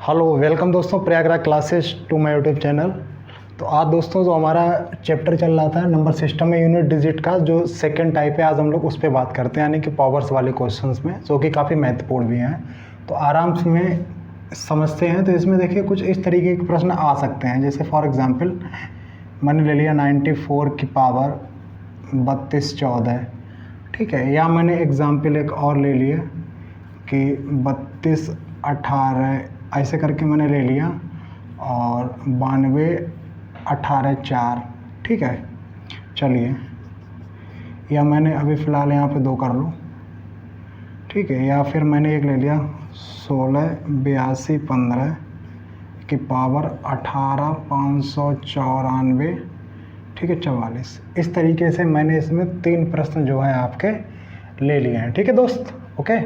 Hello welcome दोस्तों Prayagraj classes to my YouTube channel. तो आज दोस्तों जो हमारा चैप्टर चल रहा था नंबर सिस्टम में यूनिट डिजिट का जो सेकंड टाइप है, आज हम लोग उस पर बात करते हैं, यानी कि पावर्स वाले क्वेश्चंस में, जो कि काफ़ी महत्वपूर्ण भी हैं। तो आराम से में समझते हैं। तो इसमें देखिए कुछ इस तरीके के प्रश्न आ सकते हैं, जैसे फॉर एग्जाम्पल मैंने ले लिया 94 की पावर 3214, ठीक है। या मैंने एग्जाम्पल एक और ले लिया कि 3218 ऐसे करके मैंने ले लिया, और 92 18 4, ठीक है। चलिए, या मैंने अभी फ़िलहाल यहाँ पे 2 कर लूँ, ठीक है। या फिर मैंने एक ले लिया 16 82 15 की पावर 18 594, ठीक है, 44। इस तरीके से मैंने इसमें 3 प्रश्न जो है आपके ले लिए हैं, ठीक है दोस्त। ओके,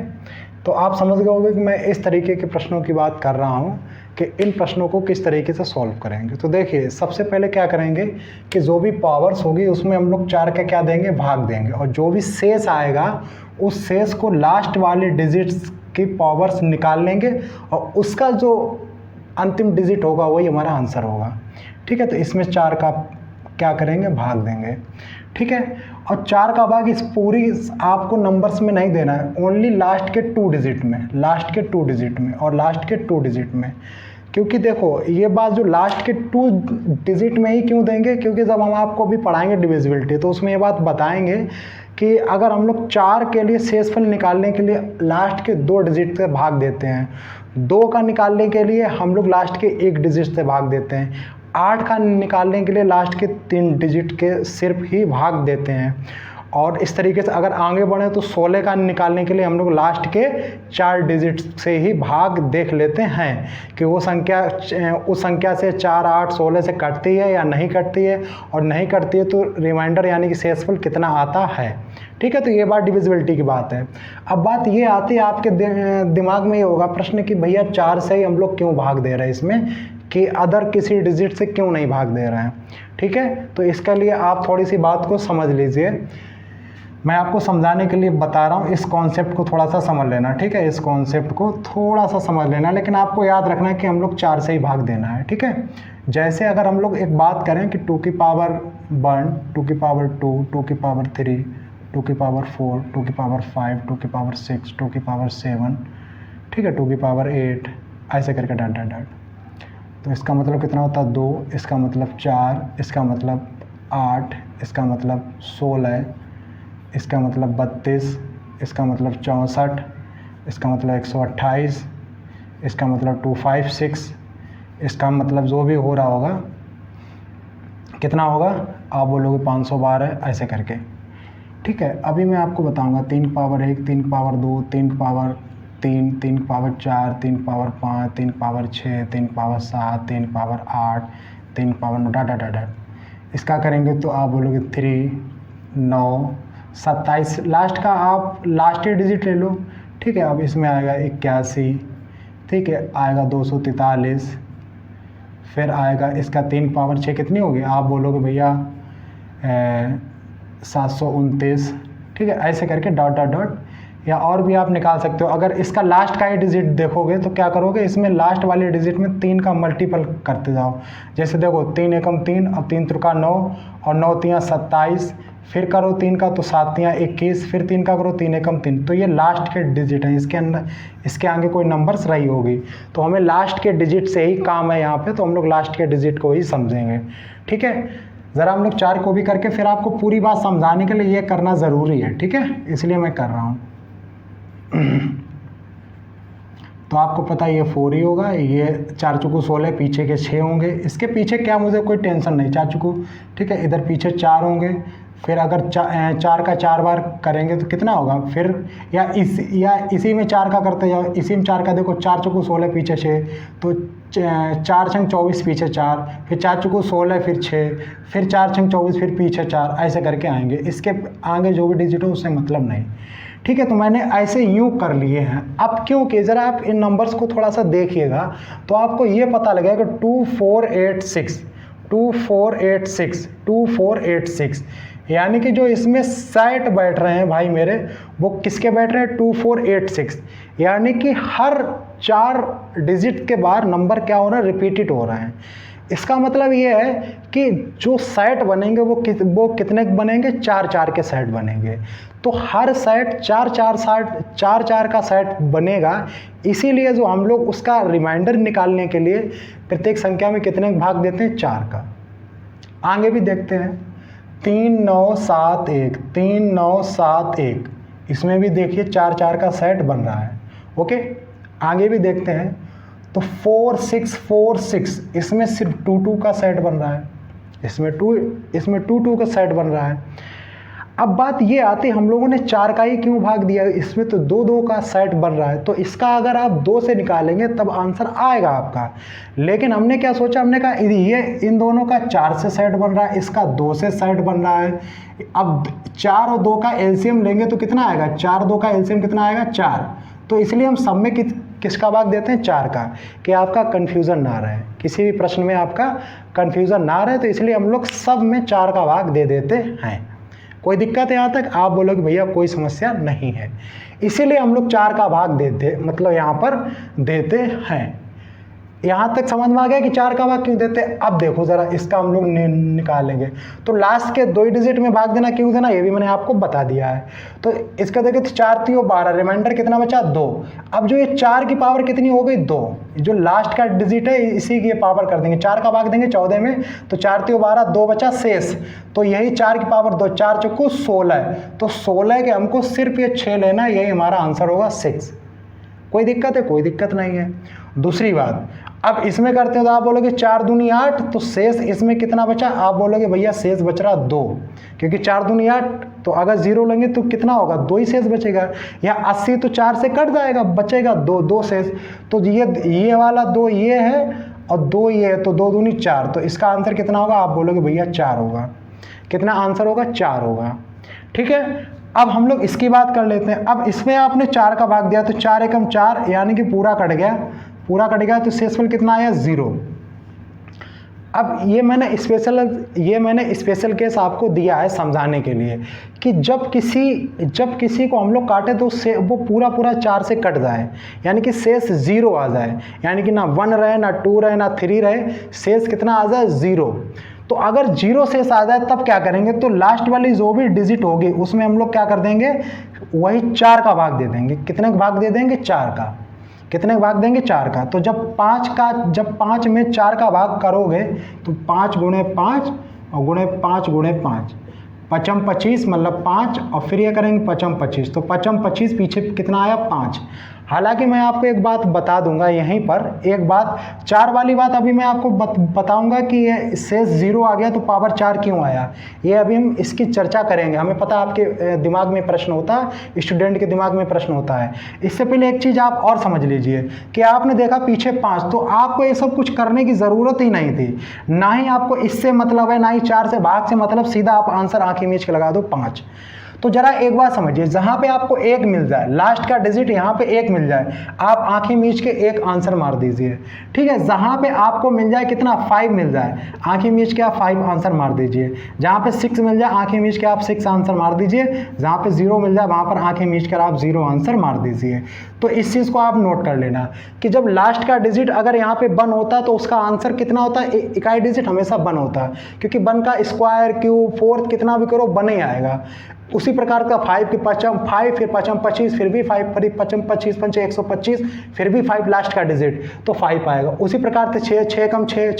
तो आप समझ गए होंगे कि मैं इस तरीके के प्रश्नों की बात कर रहा हूँ कि इन प्रश्नों को किस तरीके से सॉल्व करेंगे। तो देखिए, सबसे पहले क्या करेंगे कि जो भी पावर्स होगी उसमें हम लोग 4 का क्या देंगे, भाग देंगे, और जो भी शेष आएगा उस शेष को लास्ट वाले डिजिट्स की पावर्स निकाल लेंगे, और उसका जो अंतिम डिजिट होगा वही हमारा आंसर होगा, ठीक है। तो इसमें 4 का क्या करेंगे, भाग देंगे, ठीक है। और 4 का भाग इस पूरी आपको नंबर्स में नहीं देना है, ओनली लास्ट के 2 डिजिट में, लास्ट के 2 डिजिट में और लास्ट के 2 डिजिट में। क्योंकि देखो ये बात जो लास्ट के 2 डिजिट में ही क्यों देंगे, क्योंकि जब हम आपको भी पढ़ाएंगे डिविजिबिलिटी तो उसमें ये बात बताएंगे कि अगर हम लोग 4 के लिए शेषफल निकालने के लिए लास्ट के 2 डिजिट से भाग देते हैं, 2 का निकालने के लिए हम लोग लास्ट के 1 डिजिट से भाग देते हैं, 8 का निकालने के लिए लास्ट के 3 डिजिट के सिर्फ ही भाग देते हैं, और इस तरीके से अगर आगे बढ़े तो 16 का निकालने के लिए हम लोग लास्ट के 4 डिजिट से ही भाग देख लेते हैं कि वो संख्या उस संख्या से 4 8 16 से कटती है या नहीं कटती है, और नहीं कटती है तो रिमाइंडर यानी कि शेषफल कितना आता है, ठीक है। तो ये बात डिविजिबिलिटी की बात है। अब बात ये आती है आपके दिमाग में ये होगा प्रश्न कि भैया 4 से ही हम लोग क्यों भाग दे रहे हैं इसमें, कि अदर किसी डिजिट से क्यों नहीं भाग दे रहे हैं, ठीक है। तो इसके लिए आप थोड़ी सी बात को समझ लीजिए, मैं आपको समझाने के लिए बता रहा हूँ। इस कॉन्सेप्ट को थोड़ा सा समझ लेना, ठीक है, इस कॉन्सेप्ट को थोड़ा सा समझ लेना, लेकिन आपको याद रखना है कि हम लोग 4 से ही भाग देना है, ठीक है। जैसे अगर हम लोग एक बात करें कि 2 की पावर 1, 2 की पावर 2, 2 की पावर 3, 2 की पावर 4, 2 की पावर 5, 2 की पावर 6, 2 की पावर 7, ठीक है, 2 की पावर 8, ऐसे करके डॉट डॉट डॉट। तो इसका मतलब कितना होता है 2, इसका मतलब 4, इसका मतलब 8, इसका मतलब 16, इसका मतलब 32, इसका मतलब 64, इसका मतलब 128, इसका मतलब 256, इसका मतलब जो भी हो रहा होगा कितना होगा, आप बोलोगे 512, ऐसे करके, ठीक है। अभी मैं आपको बताऊंगा 3 की पावर 1, 3 की पावर 2, 3 की पावर 3, 3 की पावर 4, 3 की पावर 5, 3 की पावर 6, 3 की पावर 7, 3 की पावर 8, 3 की पावर 9, डॉट डॉट डॉट। इसका करेंगे तो आप बोलोगे 3 9 27, लास्ट का आप लास्ट डिजिट ले लो, ठीक है। अब इसमें आएगा 81, ठीक है, आएगा 243, फिर आएगा इसका 3 पावर 6 कितनी होगी, आप बोलोगे भैया 729, ठीक है, ऐसे करके डॉट डॉट डॉट। या और भी आप निकाल सकते हो। अगर इसका लास्ट का ही डिजिट देखोगे तो क्या करोगे, इसमें लास्ट वाले डिजिट में 3 का मल्टीपल करते जाओ। जैसे देखो 3 एकम 3, अब 3 त्रिका 9, और 9 तियाँ 27, फिर करो 3 का तो 7 तियाँ 21, फिर 3 का करो 3 एकम 3। तो ये लास्ट के डिजिट हैं, इसके अंदर इसके आगे कोई नंबर्स रही होगी, तो हमें लास्ट के डिजिट से ही काम है यहाँ पे, तो हम लोग लास्ट के डिजिट को ही समझेंगे, ठीक है। ज़रा हम लोग 4 को भी करके फिर आपको पूरी बात समझाने के लिए ये करना ज़रूरी है, ठीक है, इसलिए मैं कर रहा हूँ। तो आपको पता है ये 4 ही होगा, ये 4 चुकू 16, पीछे के 6 होंगे, इसके पीछे क्या मुझे कोई टेंशन नहीं, 4 चुकू, ठीक है, इधर पीछे 4 होंगे, फिर अगर 4 का 4 बार करेंगे तो कितना होगा, फिर या इसी में 4 का करते जाओ, इसी में 4 का देखो, 4 चुकू 16 पीछे 6, तो 4 छंग 24 पीछे 4, फिर 4 चुकू 16 फिर 6, फिर 4 छंग 24 फिर पीछे 4, ऐसे करके आएंगे। इसके आगे जो भी डिजिट हो उससे मतलब नहीं, ठीक है। तो मैंने ऐसे यूँ कर लिए हैं। अब क्योंकि ज़रा आप इन नंबर्स को थोड़ा सा देखिएगा तो आपको ये पता लगेगा कि 2486, 2486, 2486 यानी कि जो इसमें सेट बैठ रहे हैं भाई मेरे, वो किसके बैठ रहे हैं, 2486। यानी कि हर 4 डिजिट के बाद नंबर क्या हो रहा है, रिपीटेड हो रहा है। इसका मतलब ये है कि जो सेट बनेंगे वो कितने बनेंगे, 4 के सेट बनेंगे। तो हर सेट 4 का सेट बनेगा। इसीलिए जो हम लोग उसका रिमाइंडर निकालने के लिए प्रत्येक संख्या में कितने भाग देते हैं, 4 का। आगे भी देखते हैं, 3971, 3971, इसमें भी देखिए 4 का सेट बन रहा है। ओके, आगे भी देखते हैं तो 4646, इसमें सिर्फ 2 का सेट बन रहा है, इसमें 2 का सेट बन रहा है। अब बात ये आती है, हम लोगों ने 4 का ही क्यों भाग दिया, इसमें तो 2 का सेट बन रहा है, तो इसका अगर आप 2 से निकालेंगे तब आंसर आएगा आपका। लेकिन हमने क्या सोचा, हमने कहा ये इन दोनों का 4 से सेट बन रहा है, इसका 2 से सेट बन रहा है। अब 4 और 2 का एलसीएम लेंगे तो कितना आएगा, 4 2 का एलसीएम कितना आएगा, 4। तो इसलिए हम सब में किसका भाग देते हैं, 4 का, कि आपका कन्फ्यूज़न ना रहे, किसी भी प्रश्न में आपका कन्फ्यूज़न ना रहे। तो इसलिए हम लोग सब में 4 का भाग दे देते हैं। कोई दिक्कत है यहाँ तक, आप बोलोगे भैया कोई समस्या नहीं है। इसीलिए हम लोग 4 का भाग देते, मतलब यहाँ पर देते हैं। यहाँ तक समझ में आ गया कि 4 का भाग क्यों देते हैं। अब देखो ज़रा, इसका हम लोग निकालेंगे तो लास्ट के 2 डिजिट में भाग देना क्यों देना, ये भी मैंने आपको बता दिया है। तो इसका देखिए, तो 4 3 12, रिमाइंडर कितना बचा, 2। अब जो ये 4 की पावर कितनी हो गई, 2। जो लास्ट का डिजिट है इसी की पावर कर देंगे, 4 का भाग देंगे 14 में, तो 4 3 12, 2 बचा शेष, तो यही 4 की पावर 2, 4 चौको 16। तो 16 के हमको सिर्फ ये 6 लेना, यही हमारा आंसर होगा 6। कोई दिक्कत है, कोई दिक्कत नहीं है। दूसरी बात, अब इसमें करते हो तो आप बोलोगे 4 दूनी 8, तो शेष इसमें कितना बचा, आप बोलोगे भैया शेष बच रहा 2, क्योंकि 4 दूनी 8, तो अगर 0 लेंगे तो कितना होगा, 2 ही शेष बचेगा। या 80 तो 4 से कट जाएगा, बचेगा 2 शेष। तो ये वाला 2 ये है और 2 ये है, तो 2 दूनी 4, तो इसका आंसर कितना होगा, आप बोलोगे भैया 4 होगा। कितना आंसर होगा, 4 होगा। ठीक है, अब हम लोग इसकी बात कर लेते हैं। अब इसमें आपने 4 का भाग दिया, तो 4 एकम 4, यानी कि पूरा कट गया, तो शेषफल कितना आया, 0। अब ये मैंने स्पेशल केस आपको दिया है समझाने के लिए कि जब किसी को हम लोग काटे तो वो पूरा 4 से कट जाए, यानी कि शेष 0 आ जाए, यानी कि ना 1 रहे, ना 2 रहे, ना 3 रहे, शेष कितना आ जाए, 0। तो अगर 0 शेष आ जाए तब क्या करेंगे, तो लास्ट वाली जो भी डिजिट होगी उसमें हम लोग क्या कर देंगे, वही 4 का भाग दे देंगे। कितने का भाग दे देंगे, 4 का। कितने का भाग देंगे, 4 का। तो जब 5 में 4 का भाग करोगे तो 5 गुणे 5 और गुणे 5 गुणे 5, 5 25 मतलब 5, और फिर ये करेंगे 5 25, तो 5 25 पीछे कितना आया, 5। हालांकि मैं आपको एक बात बता दूंगा यहीं पर, एक बात 4 वाली बात अभी मैं आपको बताऊंगा कि ये शेष 0 आ गया तो पावर 4 क्यों आया, ये अभी हम इसकी चर्चा करेंगे। हमें पता है आपके दिमाग में प्रश्न होता है, स्टूडेंट के दिमाग में प्रश्न होता है। इससे पहले एक चीज़ आप और समझ लीजिए कि आपने देखा पीछे 5, तो आपको ये सब कुछ करने की ज़रूरत ही नहीं थी, ना ही आपको इससे मतलब है, ना ही 4 से भाग से मतलब, सीधा आप आंसर आंखें मीच के लगा दो 5। तो जरा एक बात समझिए, जहां पे आपको 1 मिल जाए, लास्ट का डिजिट यहां पे 1 मिल जाए, आप आंखें मीच के 1 आंसर मार दीजिए। ठीक है, जहां पे आपको मिल जाए कितना, 5 मिल जाए, आंखें मीच के आप 5 आंसर मार दीजिए। जहां पे 6 मिल जाए, आंखें मीच के आप 6 आंसर मार दीजिए। जहां पे 0 मिल जाए, वहां पर आंखें मीच कर आप 0 आंसर मार दीजिए। तो इस चीज़ को आप नोट कर लेना कि जब लास्ट का डिजिट अगर यहाँ पे 1 होता है तो उसका आंसर कितना होता है, इकाई डिजिट हमेशा 1 होता है, क्योंकि 1 का स्क्वायर, क्यूब, फोर्थ कितना भी करो 1 ही आएगा। उसी प्रकार का 5 के 5 फिर 5 25 फिर भी 5, फिर 5 25 5 125 फिर भी 5 लास्ट का डिजिट तो 5 आएगा। उसी प्रकार से 6 कम 6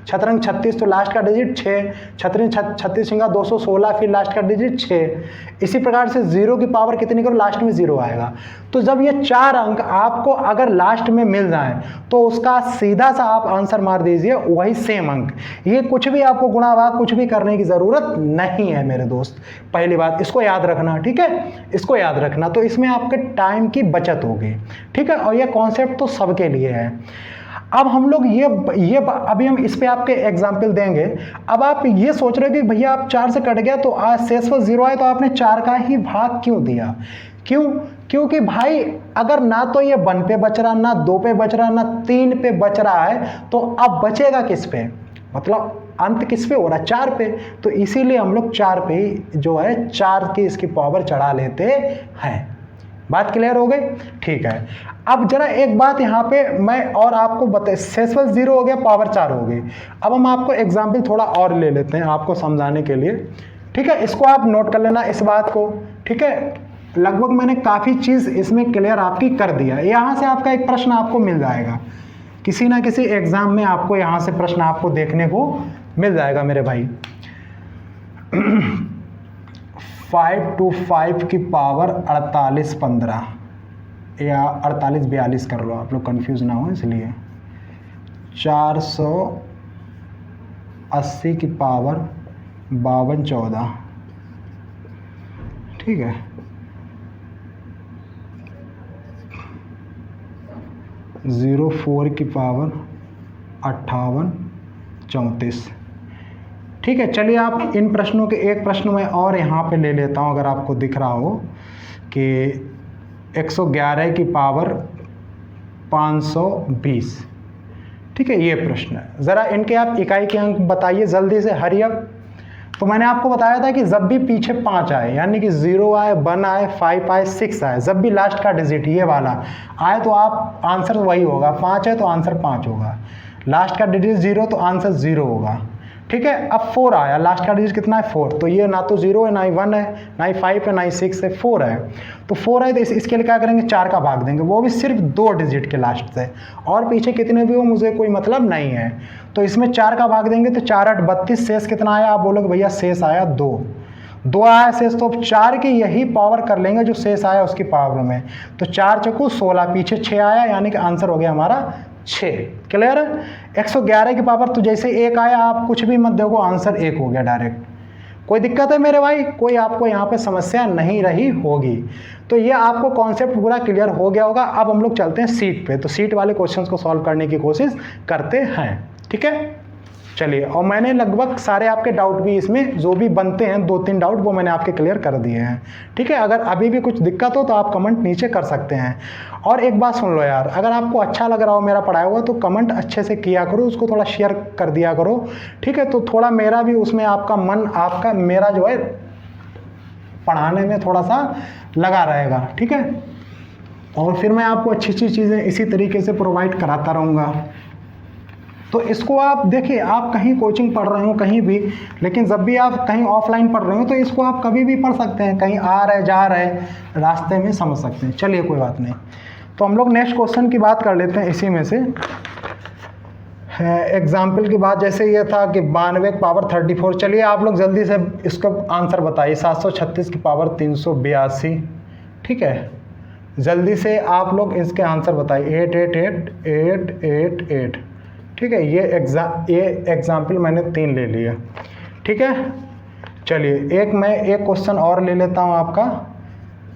छतरंग 36 तो लास्ट का डिजिट 6, छतरंग 36 छिंगा 216 फिर लास्ट का डिजिट 6। इसी प्रकार से 0 की पावर कितनी करो, लास्ट में 0 आएगा। तो जब ये 4 अंक आपको अगर लास्ट में मिल जाए तो उसका सीधा सा आप आंसर मार दीजिए वही सेम अंक। ये कुछ भी आपको गुणा भाग कुछ भी करने की ज़रूरत नहीं है मेरे दोस्त, पहली बात इसको याद रखना। ठीक है, इसको याद रखना, तो इसमें आपके टाइम की बचत होगी। ठीक है, और ये कॉन्सेप्ट तो सबके लिए है। अब हम लोग ये अभी हम इस पे आपके एग्जाम्पल देंगे। अब आप ये सोच रहे हो कि भैया आप 4 से कट गया तो आज शेषफल 0 आए तो आपने 4 का ही भाग क्यों दिया, क्योंकि भाई अगर ना तो ये 1 पे बच रहा, ना 2 पे बच रहा, ना 3 पे बच रहा है, तो अब बचेगा किस पे, मतलब अंत किस पे हो रहा है, 4 पे, तो इसीलिए हम लोग 4 पे ही जो है 4 की इसकी पावर चढ़ा लेते हैं। बात क्लियर हो गई? ठीक है। अब जरा एक बात यहाँ पे मैं और आपको बता, सेसवल 0 हो गया, पावर 4 हो गई। अब हम आपको एग्जाम्पल थोड़ा और ले लेते हैं आपको समझाने के लिए, ठीक है। इसको आप नोट कर लेना इस बात को, ठीक है। लगभग मैंने काफ़ी चीज़ इसमें क्लियर आपकी कर दिया। यहाँ से आपका एक प्रश्न आपको मिल जाएगा, किसी ना किसी एग्जाम में आपको यहाँ से प्रश्न आपको देखने को मिल जाएगा मेरे भाई। 5 to 5 की पावर 48-15 या 48-42 कर लो, आप लोग कंफ्यूज ना हो इसलिए। 480 की पावर 52-14, ठीक है। 04 की पावर 58-34, ठीक है। चलिए आप इन प्रश्नों के एक प्रश्न में और यहाँ पे ले लेता हूँ, अगर आपको दिख रहा हो कि 111 की पावर 520, ठीक है। ये प्रश्न है, ज़रा इनके आप इकाई के अंक बताइए जल्दी से, हरी अप। तो मैंने आपको बताया था कि जब भी पीछे 5 आए, यानी कि 0 आए, 1 आए, 5 आए, 6 आए, जब भी लास्ट का डिजिट ये वाला आए तो आप आंसर वही होगा। 5 है तो आंसर 5 होगा, लास्ट का डिजिट 0 तो आंसर 0 होगा, ठीक है। अब 4 आया, लास्ट का डिजिट कितना है 4, तो ये ना तो 0 है, ना ही 1 है, ना ही 5 है, ना ही 6 है, 4 है। तो 4 है तो इसके लिए क्या करेंगे, 4 का भाग देंगे, वो भी सिर्फ 2 डिजिट के लास्ट से, और पीछे कितने भी हो मुझे कोई मतलब नहीं है। तो इसमें 4 का भाग देंगे तो 4 8 32, शेष कितना आया, आप बोलोगे भैया शेष आया 2 आया शेष, तो अब 4 की यही पावर कर लेंगे जो शेष आया उसकी पावर में, तो 4 चौको 16, पीछे 6 आया, यानी कि आंसर हो गया हमारा 6। क्लियर है? 111 की पावर तो जैसे 1 आया, आप कुछ भी मत देखो, आंसर 1 हो गया डायरेक्ट। कोई दिक्कत है मेरे भाई? कोई आपको यहाँ पे समस्या नहीं रही होगी। तो ये आपको कॉन्सेप्ट पूरा क्लियर हो गया होगा। अब हम लोग चलते हैं सीट पे, तो सीट वाले क्वेश्चंस को सॉल्व करने की कोशिश करते हैं, ठीक है। चलिए, और मैंने लगभग सारे आपके डाउट भी इसमें जो भी बनते हैं 2-3 डाउट वो मैंने आपके क्लियर कर दिए हैं, ठीक है। अगर अभी भी कुछ दिक्कत हो तो आप कमेंट नीचे कर सकते हैं। और एक बात सुन लो यार, अगर आपको अच्छा लग रहा हो मेरा पढ़ाया हुआ तो कमेंट अच्छे से किया करो, उसको थोड़ा शेयर कर दिया करो, ठीक है। तो थोड़ा मेरा भी उसमें आपका मन, आपका मेरा जो है पढ़ाने में थोड़ा सा लगा रहेगा, ठीक है। और फिर मैं आपको अच्छी अच्छी चीज़ें इसी तरीके से प्रोवाइड कराता रहूँगा। तो इसको आप देखिए, आप कहीं कोचिंग पढ़ रहे हो कहीं भी, लेकिन जब भी आप कहीं ऑफलाइन पढ़ रहे हो तो इसको आप कभी भी पढ़ सकते हैं, कहीं आ रहे जा रहे रास्ते में समझ सकते हैं। चलिए कोई बात नहीं, तो हम लोग नेक्स्ट क्वेश्चन की बात कर लेते हैं। इसी में से एग्जाम्पल की बात, जैसे ये था कि 92 की पावर 34, चलिए आप लोग जल्दी से इसका आंसर बताइए। 736 की पावर 382, ठीक है। जल्दी से आप लोग इसके आंसर बताइए। 888, ठीक है। ये एग्जाम्पल मैंने 3 ले लिया, ठीक है। चलिए मैं एक क्वेश्चन और ले लेता हूँ आपका।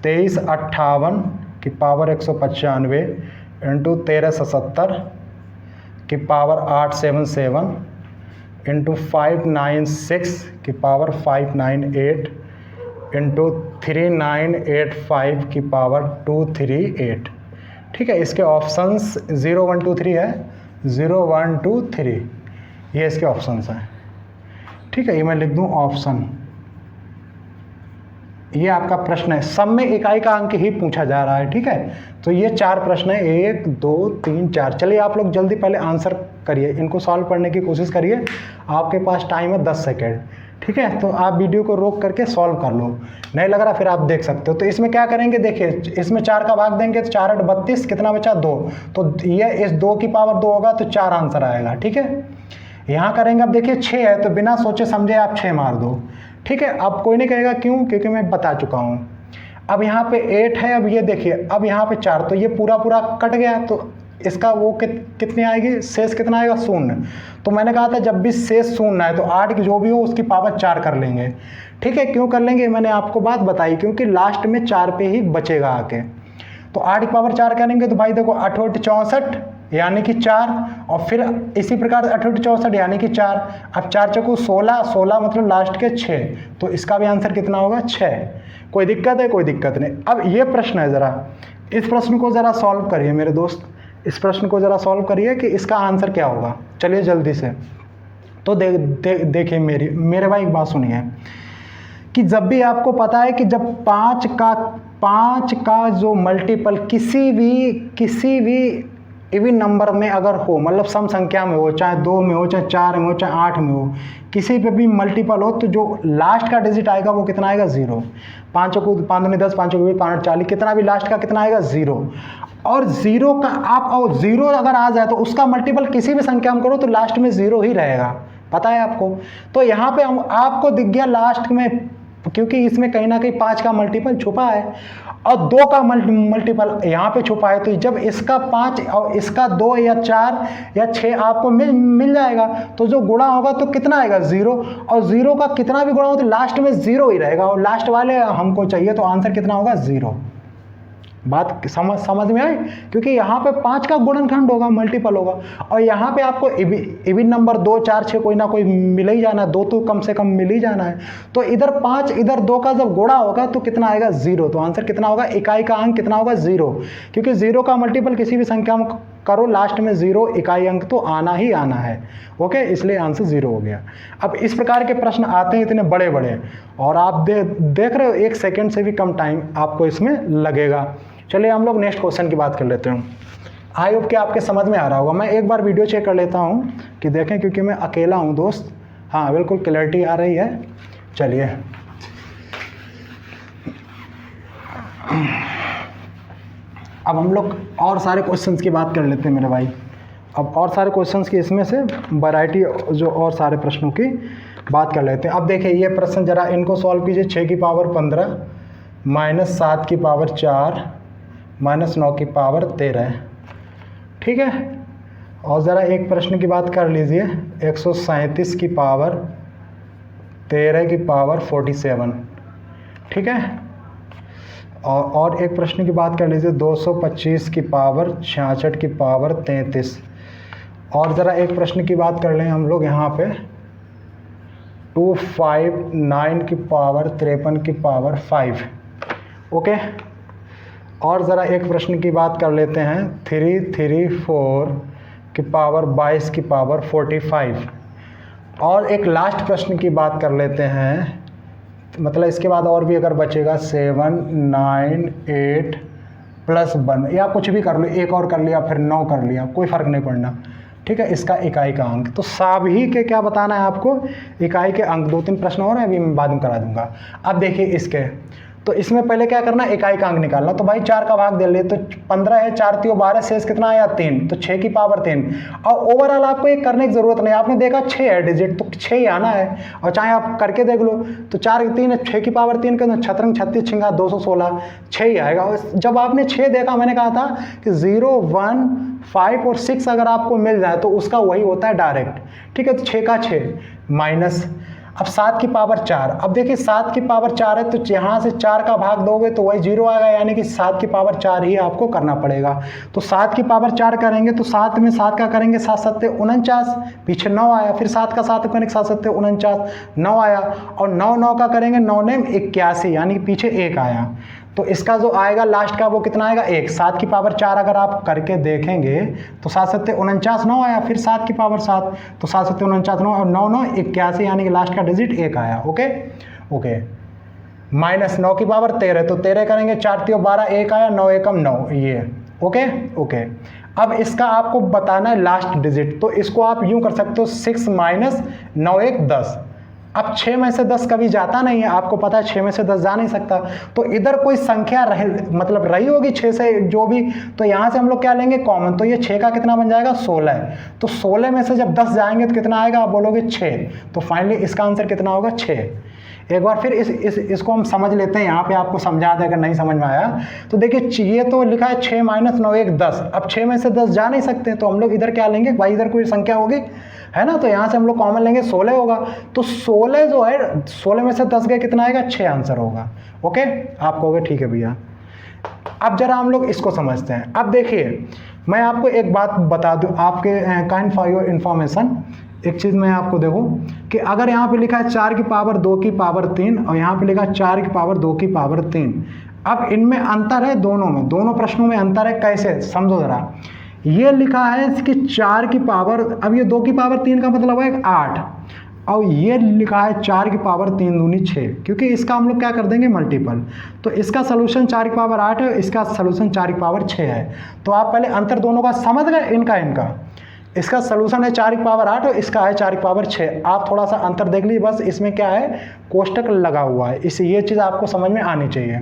2358 की पावर 195 इंटू 1370 की पावर 877 इंटू 596 की पावर 598 इंटू 3985 की पावर 238, ठीक है। इसके ऑप्शंस 0 1 2 3 है, 0 1 2 3, ये इसके ऑप्शंस हैं, ठीक है। ये मैं लिख दूं ऑप्शन, ये आपका प्रश्न है। सब में इकाई का अंक ही पूछा जा रहा है, ठीक है। तो ये 4 प्रश्न है, 1 2 3 4। चलिए आप लोग जल्दी पहले आंसर करिए, इनको सॉल्व करने की कोशिश करिए। आपके पास टाइम है 10 सेकेंड, ठीक है। तो आप वीडियो को रोक करके सॉल्व कर लो, नहीं लग रहा फिर आप देख सकते हो। तो इसमें क्या करेंगे, देखिए इसमें 4 का भाग देंगे तो 4 8 32, कितना बचा 2, तो ये इस 2 की पावर 2 होगा तो 4 आंसर आएगा, ठीक है। यहाँ करेंगे, अब देखिए 6 है तो बिना सोचे समझे आप 6 मार दो, ठीक है। अब कोई नहीं कहेगा क्यों, क्योंकि मैं बता चुका हूँ। अब यहाँ पे 8 है, अब ये देखिए, अब यहाँ पे 4, तो ये पूरा पूरा कट गया, तो इसका वो कितनी आएगी, शेष कितना आएगा 0। तो मैंने कहा था जब भी शेष 0 है तो 8 की जो भी हो उसकी पावर 4 कर लेंगे, ठीक है। क्यों कर लेंगे, मैंने आपको बात बताई, क्योंकि लास्ट में 4 पे ही बचेगा आके। तो 8 की पावर 4 करेंगे तो भाई देखो 8 8 64 यानी कि 4, और फिर इसी प्रकार 8 8 64 यानी कि 4। अब 4 चौको 16, 16 मतलब लास्ट के 6, तो इसका भी आंसर कितना होगा 6। कोई दिक्कत है, कोई दिक्कत नहीं। अब ये प्रश्न है, ज़रा इस प्रश्न को ज़रा सॉल्व करिए मेरे दोस्त, इस प्रश्न को ज़रा सॉल्व करिए कि इसका आंसर क्या होगा। चलिए जल्दी से, तो देखिए मेरे भाई एक बात सुनिए कि जब भी आपको पता है कि जब पाँच का जो मल्टीपल किसी भी इवन नंबर में अगर हो, मतलब सम संख्या में हो, चाहे 2 में हो, चाहे 4 में हो, चाहे 8 में हो, किसी पे भी मल्टीपल हो, तो जो लास्ट का डिजिट आएगा वो कितना आएगा? 0। 5 को 5 दूनी 10, 5 को 20, 5 40, कितना भी लास्ट का कितना आएगा? 0। और 0 का आप 0 अगर आ जाए तो उसका मल्टीपल किसी भी संख्या में करो तो लास्ट में 0 ही रहेगा, पता है आपको। तो यहाँ पे आपको दिख गया लास्ट में, क्योंकि इसमें कहीं ना कहीं 5 का मल्टीपल छुपा है और 2 का मल्टीपल यहाँ पे छुपा है। तो जब इसका 5 और इसका 2 या 4 या 6 आपको मिल जाएगा तो जो गुणा होगा तो कितना आएगा? 0। और 0 का कितना भी गुणा हो तो लास्ट में 0 ही रहेगा, और लास्ट वाले हमको चाहिए, तो आंसर कितना होगा? 0। बात समझ में आई? क्योंकि यहाँ पे 5 का गुणनखंड होगा, मल्टीपल होगा, और यहाँ पे आपको इवन नंबर 2, 4, 6 कोई ना कोई मिल ही जाना है, 2 तो कम से कम मिल ही जाना है। तो इधर 5 इधर 2 का जब गुणा होगा तो कितना आएगा? 0। तो आंसर कितना होगा? इकाई का अंक कितना होगा? 0। क्योंकि 0 का मल्टीपल किसी भी संख्या में करो लास्ट में 0 इकाई अंक तो आना ही आना है। ओके, इसलिए आंसर 0 हो गया। अब इस प्रकार के प्रश्न आते हैं इतने बड़े बड़े, और आप देख रहे हो 1 सेकेंड से भी कम टाइम आपको इसमें लगेगा। चलिए हम लोग नेक्स्ट क्वेश्चन की बात कर लेते हैं। आई होप कि आपके समझ में आ रहा होगा। मैं एक बार वीडियो चेक कर लेता हूँ कि देखें, क्योंकि मैं अकेला हूँ दोस्त। हाँ, बिल्कुल क्लैरिटी आ रही है। चलिए अब हम लोग और सारे क्वेश्चंस की बात कर लेते हैं मेरे भाई। अब और सारे क्वेश्चंस की इसमें से वैरायटी जो और सारे प्रश्नों की बात कर लेते हैं। अब देखिए ये प्रश्न जरा इनको सॉल्व कीजिए। 6 की पावर 15 माइनस 7 की पावर 4 माइनस 9 की पावर 13, ठीक है। और ज़रा एक प्रश्न की बात कर लीजिए। 137 की पावर 13 की पावर 47, ठीक है। और एक प्रश्न की बात कर लीजिए। 225 की पावर 66 की पावर 33। और ज़रा एक प्रश्न की बात कर लें हम लोग यहाँ पे 259 की पावर 53 की पावर 5, ओके। और ज़रा एक प्रश्न की बात कर लेते हैं 334 की पावर 22 की पावर 45। और एक लास्ट प्रश्न की बात कर लेते हैं, मतलब इसके बाद और भी अगर बचेगा 7, 9, 8 प्लस 1, या कुछ भी कर लो, एक और कर लिया फिर 9 कर लिया, कोई फ़र्क नहीं पड़ना, ठीक है। इसका इकाई का अंक तो सभी के क्या बताना है आपको? इकाई के अंक। 2-3 प्रश्न और हैं, अभी मैं बाद में करा दूंगा। अब देखिए इसके, तो इसमें पहले क्या करना है? इकाई का अंक निकालना। तो भाई 4 का भाग दे ले, तो 15 है, 4 3 12, शेष कितना आया? 3, तो 6 की पावर 3। और ओवरऑल आपको ये करने की जरूरत नहीं, आपने देखा 6 है डिजिट, तो 6 ही आना है। और चाहे आप करके देख लो, तो 4 3 6 की पावर 3 के 36 36 छिंगा 216, 6 ही आएगा। और जब आपने 6 देखा, मैंने कहा था कि 0, 1, 5 और 6 अगर आपको मिल जाए तो उसका वही होता है डायरेक्ट, ठीक है। तो 6 का 6 माइनस, अब 7 की पावर 4। अब देखिए 7 की पावर 4 है, तो यहाँ से 4 का भाग दोगे तो वही 0 आएगा, यानी कि 7 की पावर 4 ही आपको करना पड़ेगा। तो 7 की पावर 4 करेंगे तो 7 में 7 का करेंगे 7 7 49, पीछे 9 आया, फिर 7 का 7 करेंगे 7 7 49, 9 आया, और 9 9 का करेंगे 9 ने 81, यानी कि पीछे 1 आया। तो इसका जो आएगा लास्ट का वो कितना आएगा? 1। 7 की पावर 4 अगर आप करके देखेंगे तो 7 7 49, 9 आया, फिर 7 की पावर 7, तो 7 7 49, 9 और 9 9 81, यानी कि लास्ट का डिजिट 1 आया, ओके ओके। माइनस 9 की पावर 13, तो 13 करेंगे 4 3 12, 1 आया, 9 1 9, ये ओके ओके। अब इसका आपको बताना है लास्ट डिजिट, तो इसको आप यूं कर सकते हो 6 माइनस 9 1 10। अब 6 में से 10 कभी जाता नहीं है, आपको पता है 6 में से 10 जा नहीं सकता, तो इधर कोई संख्या रही होगी 6 से जो भी, तो यहाँ से हम लोग क्या लेंगे? कॉमन। तो ये 6 का कितना बन जाएगा? 16। तो 16 में से जब 10 जाएंगे तो कितना आएगा? आप बोलोगे 6। तो फाइनली इसका आंसर कितना होगा? 6। एक बार फिर इसको हम समझ लेते हैं, यहाँ पे आपको समझा दें अगर नहीं समझ में आया तो। देखिए ये तो लिखा है 6 माइनस 9 1 10। अब 6 में से 10 जा नहीं सकते, तो हम लोग इधर क्या लेंगे? भाई इधर कोई संख्या होगी, है ना, तो यहाँ से हम लोग कॉमन लेंगे, 16 होगा। तो 16 जो है, 16 में से 10 गए कितना आएगा? 6 आंसर होगा, ओके। आप कहोगे ठीक है भैया। अब जरा हम लोग इसको समझते हैं। अब देखिए मैं आपको एक बात बता दूं, आपके काइंड फॉर योर इन्फॉर्मेशन, एक चीज़ मैं आपको देखो कि अगर यहाँ पे लिखा है 4 की पावर 2 की पावर 3 और यहाँ पे लिखा है 4 की पावर 2 की पावर 3, अब इनमें अंतर है, दोनों में, दोनों प्रश्नों में अंतर है। कैसे? समझो जरा। ये लिखा है कि 4 की पावर, अब ये 2 की पावर 3 का मतलब है 8, और ये लिखा है 4 की पावर 3 दूनी 6, क्योंकि इसका हम लोग क्या कर देंगे मल्टीपल। तो इसका सोल्यूशन 4 की पावर 8 है, इसका सोल्यूशन 4 की पावर 6 है। तो आप पहले अंतर दोनों का समझ गए, इनका इसका सोल्यूशन है 4 की पावर 8 और इसका है 4 की पावर 6। आप थोड़ा सा अंतर देख लीजिए, बस इसमें क्या है कोष्टक लगा हुआ है, इस ये चीज़ आपको समझ में आनी चाहिए।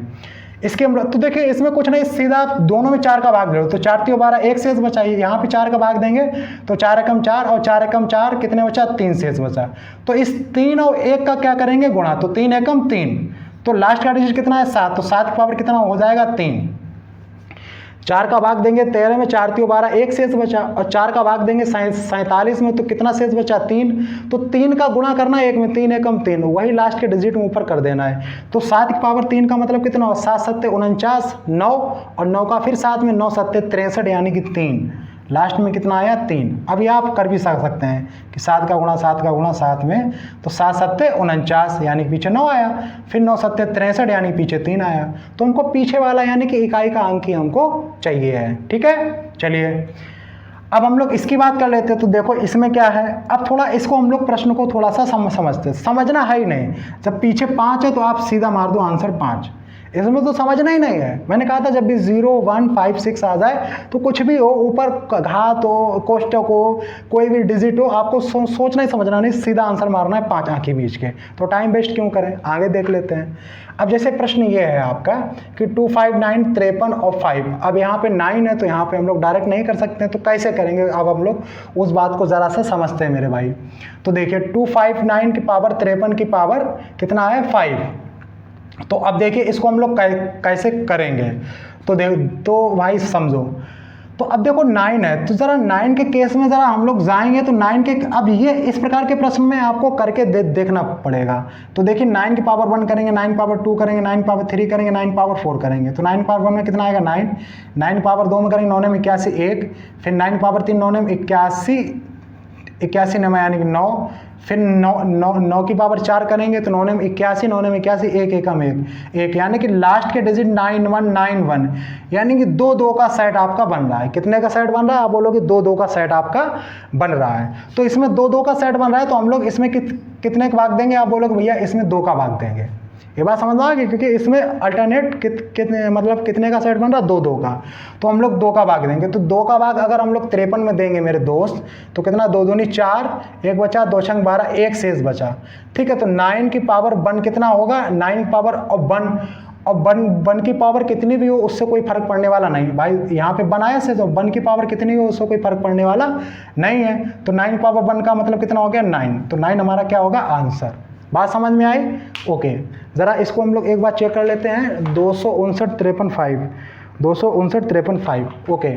इसके तो देखिए इसमें कुछ नहीं, सीधा आप दोनों में 4 का भाग दे दो, तो 4 3 12 1 शेष बचा, यहाँ पे 4 का भाग देंगे तो 4 एकम 4 और 4 एकम 4 कितने बचा, 3 शेष बचा। तो इस 3 और 1 का क्या करेंगे गुणा, तो 3 एकम 3, तो लास्ट का डिजिट कितना है 7, तो 7 की पावर कितना हो जाएगा 3। 4 का भाग देंगे 13 में, 4 3 12 1 शेष बचा, और 4 का भाग देंगे 47 में, तो कितना शेष बचा 3। तो 3 का गुणा करना है 1 में, 3 एकम 3, वही लास्ट के डिजिट में ऊपर कर देना है। तो 7 की पावर 3 का मतलब कितना हो, 7 7 49, 9 और 9 का फिर 7 में, 9 7 63, यानी कि 3, लास्ट में कितना आया 3। अब ये आप कर भी सकते हैं कि 7 का गुणा 7 का गुणा 7 में, तो 7 7 49 यानी कि पीछे 9 आया, फिर 9 7 63 यानी पीछे 3 आया। तो हमको पीछे वाला यानी कि इकाई का अंक ही हमको चाहिए है। ठीक है, चलिए अब हम लोग इसकी बात कर लेते हैं। तो देखो इसमें क्या है, अब थोड़ा इसको हम लोग प्रश्न को थोड़ा सा समझते, समझना है ही नहीं। जब पीछे 5 है तो आप सीधा मार दो आंसर 5, इसमें तो समझना ही नहीं है। मैंने कहा था जब भी 0 1 5 6 आ जाए तो कुछ भी हो, ऊपर घात हो, कोष्टक हो, कोई भी डिजिट हो, आपको सोचना ही समझना नहीं, सीधा आंसर मारना है 5 आंख के बीच के। तो टाइम वेस्ट क्यों करें, आगे देख लेते हैं। अब जैसे प्रश्न ये है आपका कि 2 5 9 53 और 5, अब यहाँ पे 9 है तो यहाँ पे हम लोग डायरेक्ट नहीं कर सकते हैं, तो कैसे करेंगे, अब हम लोग उस बात को ज़रा सा समझते हैं मेरे भाई। तो देखिए 2 5 9 की पावर 53 की पावर कितना है 5। तो अब देखिए इसको हम लोग कैसे करेंगे, तो भाई समझो। तो अब देखो 9 है, तो ज़रा 9 के केस में ज़रा हम लोग जाएंगे। तो 9 के, अब ये इस प्रकार के प्रश्न में आपको करके देखना पड़ेगा। तो देखिए 9 की पावर 1 करेंगे, 9 पावर 2 करेंगे, 9 पावर 3 करेंगे, 9 पावर 4 करेंगे। तो 9 पावर 1 में कितना आएगा 9, 9 पावर 2 में करेंगे 9 में 81 1, फिर 9 पावर 3 9 में 81 9 यानी कि 9, फिर 9 की पावर 4 करेंगे तो 9 में 81 9 में 81 1 एकम 1, यानी कि लास्ट के डिजिट 9191, यानी कि 2 2 का सेट आपका बन रहा है। कितने का सेट बन रहा है, आप बोलोगे 2 2 का सेट आपका बन रहा है। तो इसमें 2 2 का सेट बन रहा है, तो हम लोग इसमें कितने का भाग देंगे, आप बोलोगे भैया इसमें 2 का भाग देंगे। ये बात समझ आ गई, क्योंकि इसमें अल्टरनेट कितने मतलब कितने का सेट बन रहा है 2 2 का, तो हम लोग 2 का भाग देंगे। तो 2 का भाग अगर हम लोग 53 में देंगे मेरे दोस्त, तो कितना 2 दूनी 4, 1 बचा, 2 छंग 12, 1 शेष बचा। ठीक है, तो 9 की पावर 1 कितना होगा, 9 पावर और 1 की पावर कितनी भी हो उससे कोई फर्क पड़ने वाला नहीं भाई। यहाँ पे बनाया से, तो 1 की पावर कितनी हो उससे कोई फर्क पड़ने वाला नहीं है। तो 9 पावर 1 का मतलब कितना हो गया 9, तो 9 हमारा क्या होगा आंसर। बात समझ में आई, ओके। ज़रा इसको हम लोग एक बार चेक कर लेते हैं, 259 53 5, ओके।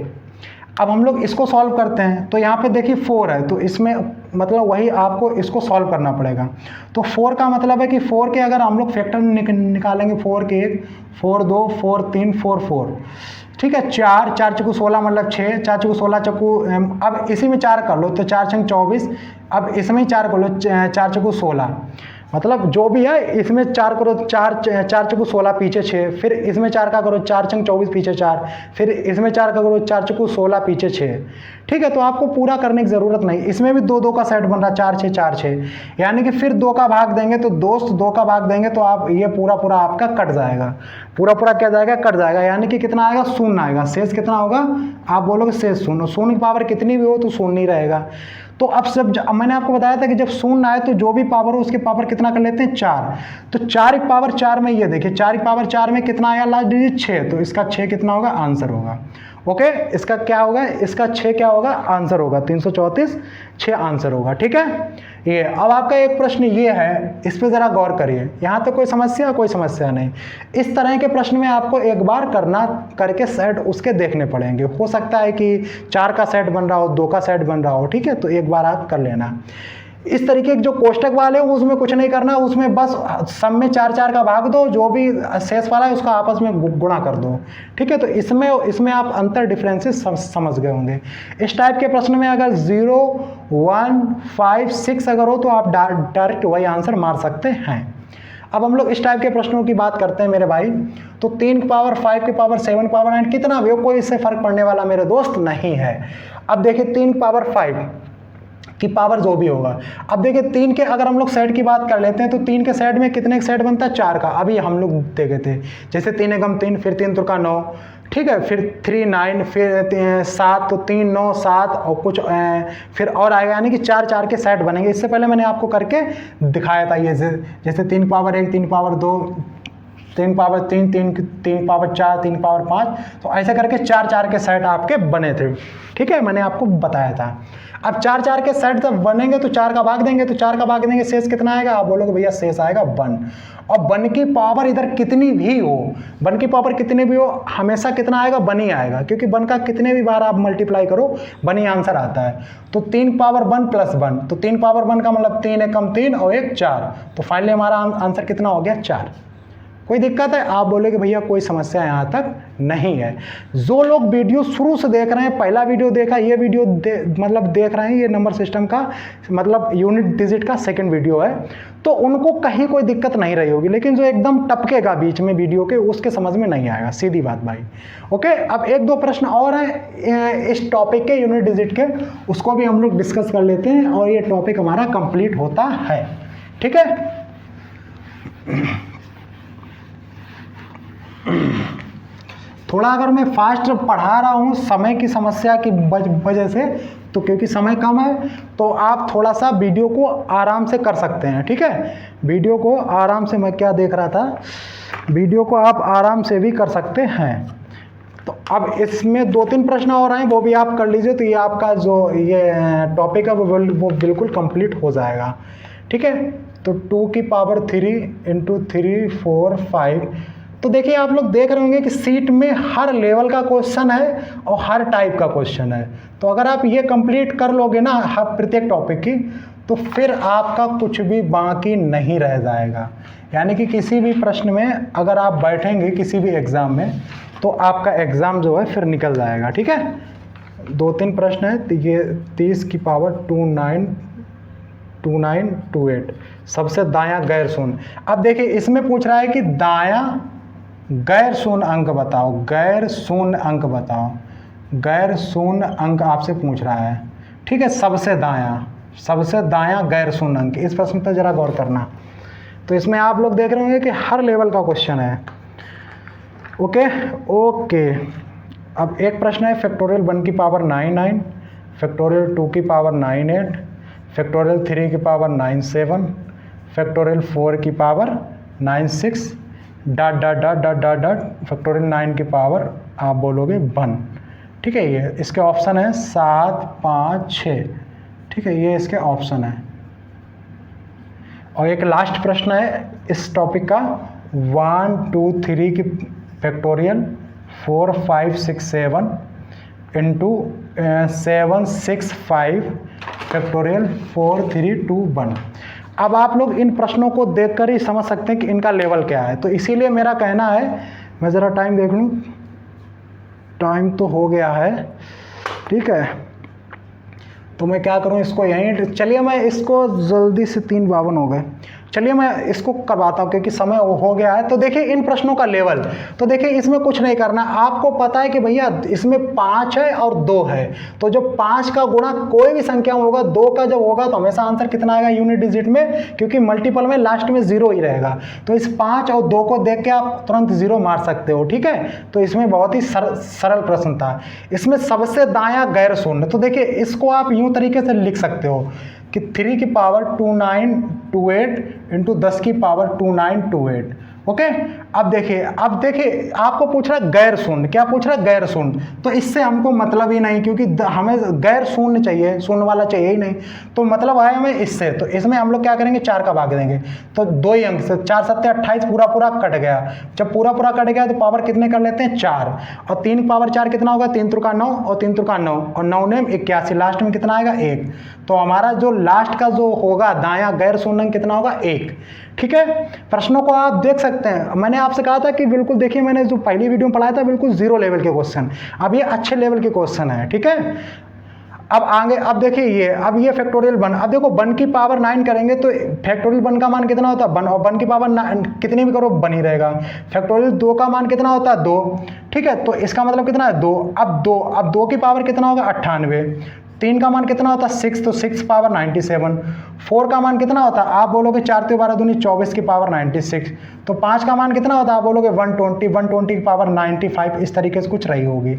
अब हम लोग इसको सॉल्व करते हैं। तो यहाँ पे देखिए 4 है, तो इसमें मतलब वही आपको इसको सॉल्व करना पड़ेगा। तो 4 का मतलब है कि 4 के अगर हम लोग फैक्टर निकालेंगे, 4 के 1 4 2 4 3 4 4, ठीक है, 4 4 चक्कू 16 मतलब 6, 4 चक्कू 16 चक्कू, अब इसी में 4 कर लो तो 4 छंग 24, अब इसमें 4 कर लो 4 चक्कू 16, मतलब जो भी है इसमें 4 करो, 4 चक्कू 16 पीछे 6, फिर इसमें 4 का करो 4 छंग 24 पीछे 4, फिर इसमें 4 का करो 4 चक्कू 16 पीछे 6। ठीक है, तो आपको पूरा करने की ज़रूरत नहीं, इसमें भी 2 2 का सेट बन रहा है 4 6 4 6, यानी कि फिर 2 का भाग देंगे तो दोस्त 2 का भाग देंगे तो आप ये पूरा आपका कट जाएगा, पूरा क्या जाएगा कट जाएगा, यानी कि कितना आएगा 0 आएगा। शेष कितना होगा, आप बोलोगे शेष 0, 0 की पावर कितनी भी हो तो 0 नहीं रहेगा। तो अब मैंने आपको बताया था कि जब 0 आए तो जो भी पावर हो उसके पावर कितना कर लेते हैं 4। तो 4 की पावर 4 में ये देखिए 4 की पावर 4 में कितना आया लास्ट डिजिट 6, तो इसका 6 कितना होगा आंसर होगा। ओके, इसका क्या होगा, इसका 6 क्या होगा आंसर होगा, 334 6 आंसर होगा। ठीक है, ये अब आपका एक प्रश्न ये है, इस पे ज़रा गौर करिए। यहाँ तक कोई समस्या नहीं। इस तरह के प्रश्न में आपको एक बार करके सेट उसके देखने पड़ेंगे। हो सकता है कि 4 का सेट बन रहा हो, 2 का सेट बन रहा हो, ठीक है, तो एक बार आप कर लेना। इस तरीके के जो कोष्टक वाले हो उसमें कुछ नहीं करना, उसमें बस सब में 4 4 का भाग दो, जो भी शेष वाला है उसका आपस में गुणा कर दो। ठीक है, तो इसमें आप अंतर डिफरेंसेस समझ गए होंगे। इस टाइप के प्रश्न में अगर 0 1 5 6 अगर हो तो आप डायरेक्ट वही आंसर मार सकते हैं। अब हम लोग इस टाइप के प्रश्नों की बात करते हैं मेरे भाई। तो 3 की पावर 5 की पावर 7 की पावर 9 कितना भी हो, कोई इससे फर्क पड़ने वाला मेरे दोस्त नहीं है। अब देखिए 3 की पावर 5 की पावर जो भी होगा, अब देखिए 3 के अगर हम लोग सेट की बात कर लेते हैं तो 3 के सेट में कितने का सेट बनता है, 4 का। अभी हम लोग देखे थे जैसे 3 एकम 3, फिर 3 तुरका 9, ठीक है, फिर 3 9, फिर 7, तो 3 9 7 और कुछ फिर और आएगा, यानी कि 4 4 के सेट बनेंगे। इससे पहले मैंने आपको करके दिखाया था ये जैसे 3 power 1, 3 power 2, 3 power 3, 3 power 4, 3 power 5, तो ऐसे करके 4 4 के सेट आपके बने थे, ठीक है, मैंने आपको बताया था। अब 4 4 के सेट जब बनेंगे तो 4 का भाग देंगे, तो 4 का भाग देंगे, शेष कितना आएगा, आप बोलोगे भैया शेष आएगा 1। और 1 की पावर इधर कितनी भी हो, 1 की पावर कितनी भी हो, हमेशा कितना आएगा, 1 ही आएगा, क्योंकि 1 का कितने भी बार आप मल्टीप्लाई करो 1 ही आंसर आता है। तो 3 पावर 1 प्लस 1, तो 3 पावर 1 का मतलब 3 एकम 3 और 1 4, तो फाइनली हमारा आंसर कितना हो गया, 4। कोई दिक्कत है, आप बोलेगे भैया कोई समस्या यहाँ तक नहीं है। जो लोग वीडियो शुरू से देख रहे हैं, पहला वीडियो देखा, ये वीडियो मतलब देख रहे हैं, ये नंबर सिस्टम का मतलब यूनिट डिजिट का सेकंड वीडियो है, तो उनको कहीं कोई दिक्कत नहीं रही होगी। लेकिन जो एकदम टपकेगा बीच में वीडियो के, उसके समझ में नहीं आएगा, सीधी बात भाई। ओके, अब 1-2 प्रश्न और हैं इस टॉपिक के, यूनिट डिजिट के, उसको भी हम लोग डिस्कस कर लेते हैं और ये टॉपिक हमारा कंप्लीट होता है, ठीक है। थोड़ा अगर मैं फास्ट पढ़ा रहा हूँ समय की समस्या की वजह से, तो क्योंकि समय कम है, तो आप थोड़ा सा वीडियो को आराम से कर सकते हैं, ठीक है। वीडियो को आराम से, मैं क्या देख रहा था, वीडियो को आप आराम से भी कर सकते हैं। तो अब इसमें 2-3 प्रश्न और हैं, वो भी आप कर लीजिए, तो ये आपका जो ये टॉपिक है वो बिल्कुल कंप्लीट हो जाएगा, ठीक है। तो 2 की पावर 3 इंटू 3 4 5, तो देखिए आप लोग देख रहे होंगे कि सीट में हर लेवल का क्वेश्चन है और हर टाइप का क्वेश्चन है। तो अगर आप ये कंप्लीट कर लोगे ना हर प्रत्येक टॉपिक की, तो फिर आपका कुछ भी बाकी नहीं रह जाएगा। यानी कि किसी भी प्रश्न में अगर आप बैठेंगे किसी भी एग्ज़ाम में, तो आपका एग्ज़ाम जो है फिर निकल जाएगा, ठीक है। 2-3 प्रश्न है, तो ये 30 की पावर 2928, सबसे दायां गैर शून्य। अब देखिए इसमें पूछ रहा है कि दायां गैर शून्य अंक बताओ, गैर शून्य अंक बताओ, गैर शून्य अंक आपसे पूछ रहा है, ठीक है। सबसे दायां गैर शून्य अंक, इस प्रश्न पर जरा गौर करना। तो इसमें आप लोग देख रहे होंगे कि हर लेवल का क्वेश्चन है, ओके। अब एक प्रश्न है फैक्टोरियल 1 की पावर 99, फैक्टोरियल 2 की पावर 98, फैक्टोरियल 3 की पावर 97, फैक्टोरियल 4 की power 96, dot dot dot dot dot dot factorial 9 की पावर आप बोलोगे 1, ठीक है। ये इसके ऑप्शन है 7 5 6, ठीक है, ये इसके ऑप्शन है। और एक लास्ट प्रश्न है इस टॉपिक का 1 2 3 की फैक्टोरियल 4 5 6 7 इंटू 7 6 5 फैक्टोरियल 4 3 2 1। अब आप लोग इन प्रश्नों को देखकर ही समझ सकते हैं कि इनका लेवल क्या है। तो इसीलिए मेरा कहना है, मैं ज़रा टाइम देख लूँ, टाइम तो हो गया है, ठीक है। तो मैं क्या करूँ, इसको यहीं, चलिए मैं इसको जल्दी से 3:52 हो गए, चलिए मैं इसको करवाता हूँ क्योंकि समय हो गया है। तो देखिए इन प्रश्नों का लेवल, तो देखिए इसमें कुछ नहीं करना, आपको पता है कि भैया इसमें 5 है और 2 है, तो जो 5 का गुणा कोई भी संख्या होगा 2 का जब होगा तो हमेशा आंसर कितना आएगा यूनिट डिजिट में, क्योंकि मल्टीपल में लास्ट में 0 ही रहेगा। तो इस 5 और 2 को देख के आप तुरंत 0 मार सकते हो, ठीक है। तो इसमें बहुत ही सरल प्रश्न था। इसमें सबसे दायां गैर शून्य, तो देखिए इसको आप यूं तरीके से लिख सकते हो कि 3 की पावर 2928 इंटू 10 की पावर 2928, ओके। अब देखिए आपको पूछ रहा है गैर शून्य, क्या पूछ रहा है, गैर शून्य। तो इससे हमको मतलब ही नहीं, क्योंकि हमें गैर शून्य चाहिए, शून्य वाला चाहिए ही नहीं। तो मतलब है हमें इससे, तो इसमें हम लोग क्या करेंगे, 4 का भाग देंगे, तो 2 ही अंक से 4 7 28 पूरा कट गया। जब पूरा कट गया तो पावर कितने कर लेते हैं, 4, और 3 की पावर 4 कितना होगा, 3 त्रिका 9 और 3 त्रिका 9 और 9 ने 81, लास्ट में कितना आएगा 1। तो हमारा जो लास्ट का जो होगा दायां गैर शून्य कितना होगा, 1, ठीक है। प्रश्नों को आप देख सकते हैं, मैंने आपसे कहा था कि बिल्कुल देखिए, मैंने जो पहली वीडियो में पढ़ाया था बिल्कुल 0 लेवल के क्वेश्चन, अब ये अच्छे लेवल के क्वेश्चन है, ठीक है। अब आगे, अब देखिए ये, अब ये फैक्टोरियल 1, अब देखो 1 की पावर 9 करेंगे तो फैक्टोरियल 1 का मान कितना होता है 1, और 1 की पावर कितनी भी करो 1 ही रहेगा। फैक्टोरियल 2 का मान कितना होता है 2, ठीक है, तो इसका मतलब कितना है 2। अब 2 की पावर कितना होगा 98। 3 का मान कितना होता है 6, तो 6 पावर 97। 4 का मान कितना होता है, आप बोलोगे 4 तो 12 दूनी 24 की पावर 96। तो 5 का मान कितना होता है, आप बोलोगे 120 की पावर 95, इस तरीके से कुछ रही होगी।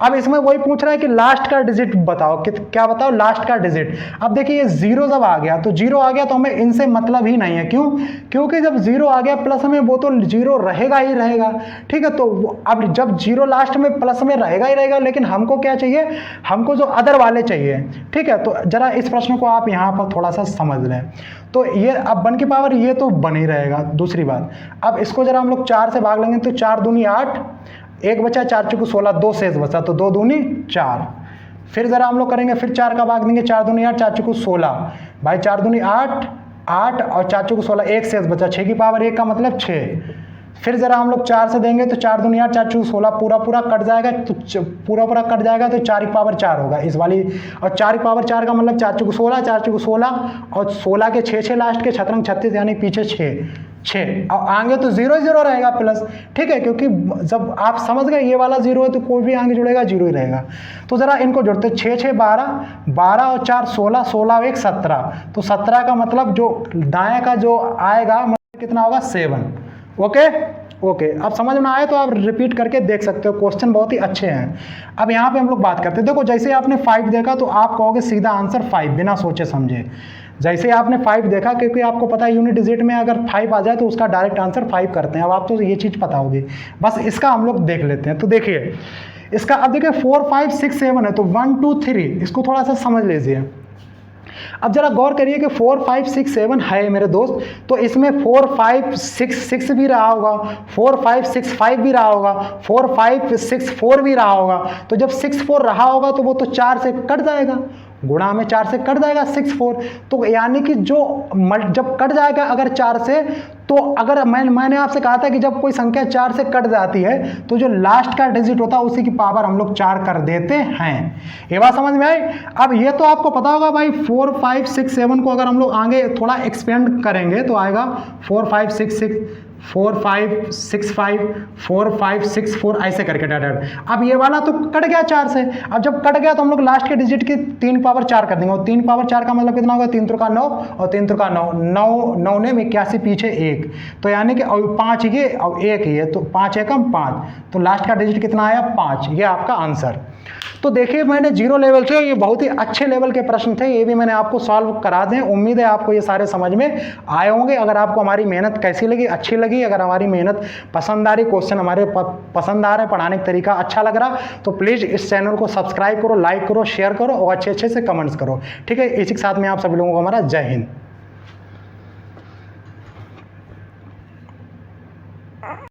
अब इसमें वही पूछ रहा है कि लास्ट का डिजिट बताओ, क्या बताओ लास्ट का डिजिट। अब देखिए ये 0 जब आ गया, तो 0 आ गया तो हमें इनसे मतलब ही नहीं है, क्यों, क्योंकि जब 0 आ गया प्लस में वो तो 0 रहेगा ही रहेगा, ठीक है। तो अब जब 0 लास्ट में प्लस में रहेगा ही रहेगा, लेकिन हमको क्या चाहिए, हमको जो अदर वाले चाहिए, ठीक है। तो जरा इस प्रश्न को आप यहां पर थोड़ा सा समझ लें। तो ये अब 1 की पावर ये तो बन ही रहेगा। दूसरी बात, अब इसको जरा हम लोग 4 से भाग लेंगे तो 4 दूनी 8, 1 बचा 4 चौके 16, 2 शेष बचा, तो 2 दूनी 4। फिर जरा हम लोग करेंगे, फिर 4 का भाग देंगे, 4 दूनी 8, 4 चौके 16, भाई 4 दूनी 8, 8 और 4 चौके 16, 1 शेष बचा, 6 की पावर 1 का मतलब 6। फिर जरा हम लोग 4 से देंगे तो 4 दूनी 8, 4 चौके 16, पूरा कट जाएगा, तो पूरा कट जाएगा तो 4 की पावर 4 होगा इस वाली, और 4 की पावर 4 का मतलब 4 चौके 16, 4 चौके 16 और 16 के 6 लास्ट के, छतरंग 36 यानी पीछे 6 और आगे तो 0 ही 0 रहेगा प्लस, ठीक है, क्योंकि जब आप समझ गए ये वाला 0 है तो कोई भी आगे जुड़ेगा 0 ही रहेगा। तो जरा इनको जोड़ते, 6 6 12, 12 और 4 16, 16 और 1 17, तो 17 का मतलब जो दाएं का जो आएगा मतलब कितना होगा 7। ओके, अब समझ में आए तो आप रिपीट करके देख सकते हो, क्वेश्चन बहुत ही अच्छे हैं। अब यहाँ पे हम लोग बात करते हैं, देखो जैसे आपने 5 देखा तो आप कहोगे सीधा आंसर 5 बिना सोचे समझे। जैसे आपने 5 देखा, क्योंकि आपको पता है यूनिट डिजिट में अगर 5 आ जाए तो उसका डायरेक्ट आंसर 5 करते हैं। अब आप तो ये चीज़ पता होगी, बस इसका हम लोग देख लेते हैं। तो देखिए इसका, अब देखिए 4 5 6 7 है, तो 1 2 3 इसको थोड़ा सा समझ लीजिए। अब जरा गौर करिए कि 4 5 6 7 है मेरे दोस्त, तो इसमें 4 5 6 भी रहा होगा, 4 5 6 5 भी रहा होगा, 4 5 6 4 भी रहा होगा। तो जब 6 4 रहा होगा तो वो तो 4 से कट जाएगा, गुणा में 4 से कट जाएगा 6 4, तो यानी कि जो जब कट जाएगा अगर 4 से, तो अगर मैंने आपसे कहा था कि जब कोई संख्या 4 से कट जाती है तो जो लास्ट का डिजिट होता है उसी की पावर हम लोग 4 कर देते हैं। ये बात समझ में आई। अब ये तो आपको पता होगा भाई, 4 5 6 7 को अगर हम लोग आगे थोड़ा एक्सपेंड करेंगे तो आएगा 4 5 6 6 4 5 6 5 4 5 6 4 ऐसे करके डायरेक्ट। अब ये वाला तो कट गया 4 से, अब जब कट गया तो हम लोग लास्ट के डिजिट की 3 पावर 4 कर देंगे, और 3 पावर 4 का मतलब कितना होगा, 3 त्रिका 9 और 3 त्रिका 9, 9 ने 81 पीछे 1, तो यानी कि 5 ये और 1 ये, तो 5 एकम 5, तो लास्ट का डिजिट कितना आया 5, ये आपका आंसर। तो देखिए मैंने 0 लेवल से, ये बहुत ही अच्छे लेवल के प्रश्न थे, ये भी मैंने आपको सॉल्व करा दें। उम्मीद है आपको ये सारे समझ में आए होंगे। अगर आपको हमारी मेहनत कैसी लगी, अच्छी लगी, अगर हमारी मेहनत पसंद आ रही, क्वेश्चन हमारे पसंद आ रहे, पढ़ाने का तरीका अच्छा लग रहा, तो प्लीज़ इस चैनल को सब्सक्राइब करो, लाइक करो, शेयर करो और अच्छे से कमेंट्स करो, ठीक है। इसी के साथ में आप सभी लोगों को हमारा जय हिंद।